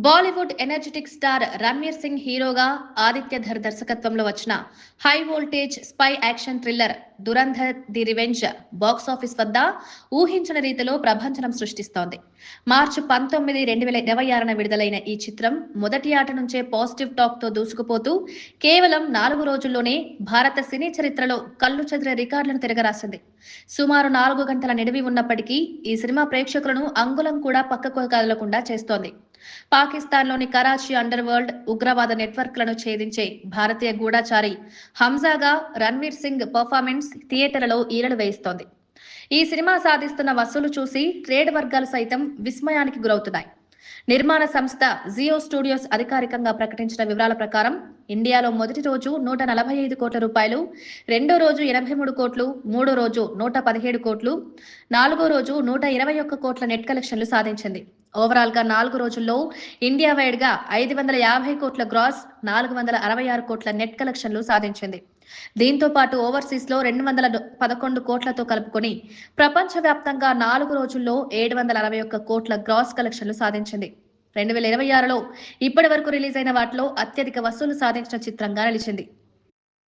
Bollywood energetic star Ranveer Singh హీరోగా ఆదిత్య ధర్ దర్శకత్వంలో వచ్చిన high voltage spy action thriller Dhurandhar the revenge box office వద్ద ఊహించని రీతిలో ప్రభంజనం సృష్టిస్తోంది. మార్చి 19, 2026న విడుదలైన ఈ చిత్రం మొదటి ఆట నుంచే పాజిటివ్ టాక్ తో దూసుకుపోతూ కేవలం 4 రోజుల్లోనే భారత సినీ చరిత్రలో కళ్ళు చెదిరే రికార్డులను తిరగరాసింది. సుమారు 4 గంటల నిడివి ఉన్నప్పటికీ ఈ సినిమా ప్రేక్షకులను అంగుళం కూడా పక్కకు కదలకుండా చేస్తోంది. పాకిస్తాన్లోని కరాచీ అండర్ వరల్డ్ ఉగ్రవాద నెట్వర్క్లను ఛేదించే భారతీయ గూఢచారి హంజాగా రణ్వీర్ సింగ్ పర్ఫార్మెన్స్ థియేటర్లలో ఈలలు వేయిస్తోంది. ఈ సినిమా సాధిస్తున్న వసూలు చూసి ట్రేడ్ వర్గాలు సైతం విస్మయానికి గురవుతున్నాయి. నిర్మాణ సంస్థ జియో స్టూడియోస్ అధికారికంగా ప్రకటించిన వివరాల ప్రకారం ఇండియాలో మొదటి రోజు 145 కోట్ల రూపాయలు, రెండో రోజు 83 కోట్లు, మూడో రోజు 117 కోట్లు, నాలుగో రోజు 121 కోట్ల నెట్ కలెక్షన్లు సాధించింది. ఓవరాల్ గా 4 రోజుల్లో ఇండియా వైడ్ గా 550 కోట్ల గ్రాస్, 466 కోట్ల నెట్ కలెక్షన్లు సాధించింది. దీంతో పాటు ఓవర్సీస్ లో 211 కోట్లతో కలుపుకొని ప్రపంచవ్యాప్తంగా 4 రోజుల్లో 761 కోట్ల గ్రాస్ కలెక్షన్లు సాధించింది. 2026లో ఇప్పటి వరకు రిలీజ్ అయిన వాటిలో అత్యధిక వసూలు సాధించిన చిత్రంగా నిలిచింది.